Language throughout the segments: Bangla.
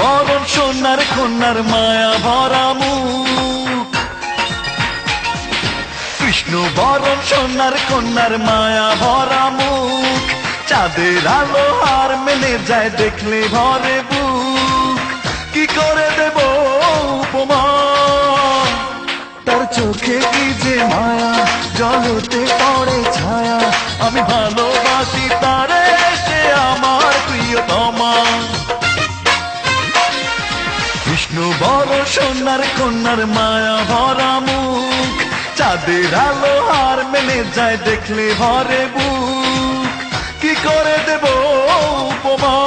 বরণ সোনার কন্যার মায়া ভরা মুখ, কৃষ্ণ বরণ সোনার কন্যার মায়া ভরা মুখ, চাঁদের আলো হার মেনে যায় দেখলে ভরে বুক। কি করে দেব উপমা, তার চোখে কি যে মায়া, জলেতে পড়ে ছায়া, আমি ভালোবাসি তারে, সে আমার প্রিয়তমা। কৃষ্ণ বরণ সোনার কন্যার মায়া ভরা মুখ, চাঁদের আলো হার মেনে যায় দেখলে ভরে বুক। কি করে দেব উপমা,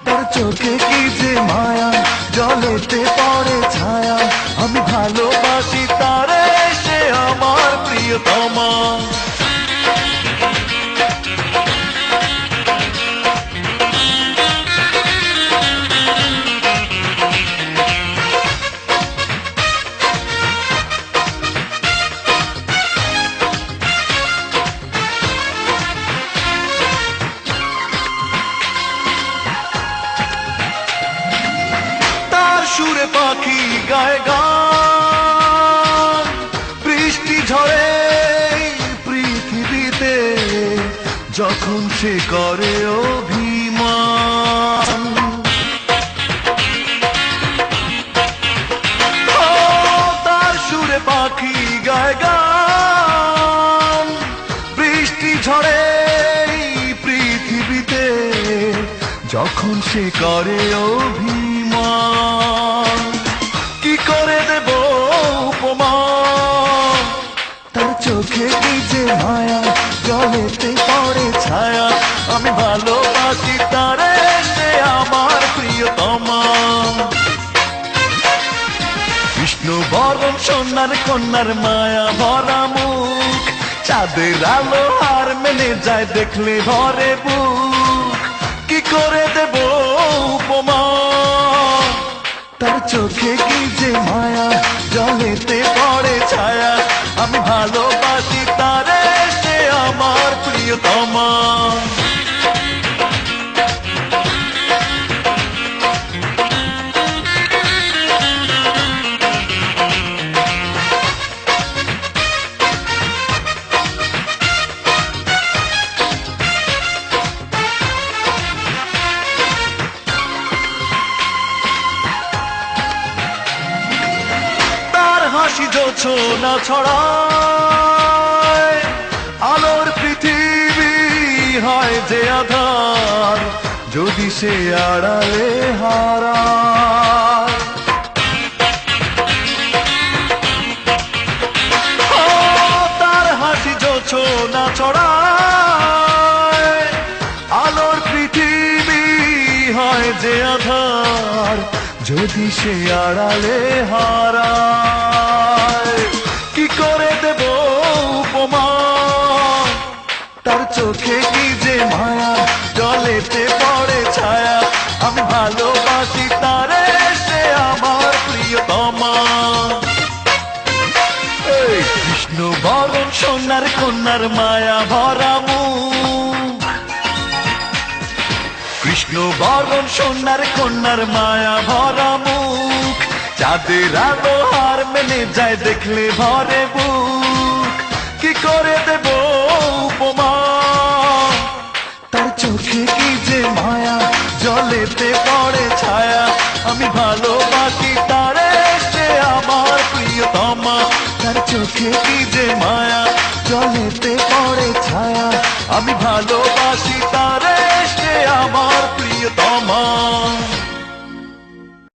তার চোখে কি যে মায়া, জলেতে পড়ে ছায়া, আমি ভালোবাসি তারে, সে আমার প্রিয়তমা। সুরে পাখি গায় গান, বৃষ্টি ঝরে পৃথিবীতে, যখন সে করে অভিমান। তার সুরে পাখি গায় গান, বৃষ্টি ঝরে পৃথিবীতে, যখন সে করে অভিমান। কি করে দেব উপমা, তার চোখে কি যে মায়া, জলেতে পড়ে ছায়া, আমি ভালোবাসি তারে, সে আমার প্রিয়তমা। কৃষ্ণ বরণ সোনার কন্যার মায়া ভরা মুখ, চাঁদের আলো হার মেনে যায় দেখলে ভরে বুক। কি করে দেব উপমা, তার চোখে কি যে মায়া, জলেতে পড়ে ছায়া, আমি ভালোবাসি তারে, সে আমার প্রিয়তমা। হাসি জোছনা ছড়ায়, আলোর পৃথিবী হয় যে আধার, যদি সে আড়ালে হারায়। তার হাসি জোছনা ছড়ায়, আলোর পৃথিবী হয় যে আধার, যদি সে আড়ালে হারায়। কি করে দেব উপমা, তার চোখে কি যে মায়া, জলেতে পড়ে ছায়া, আমি ভালোবাসি তারে, সে আমার প্রিয়তমা। কৃষ্ণ বরণ সোনার কন্যার মায়া ভরা মুখ, কৃষ্ণ বরণ সোনার কন্যার মায়া ভরা মুখ, চাঁদের আলো হার মেনে যায় দেখলে ভরে বুক। কি করে দেব উপমা, তার চোখে কি যে মায়া, জলেতে পড়ে ছায়া, আমি ভালোবাসি তারে, সে আমার প্রিয়তমা। তার চোখে কি যে মায়া, জলেতে পড়ে ছায়া, আমি ভালোবাসি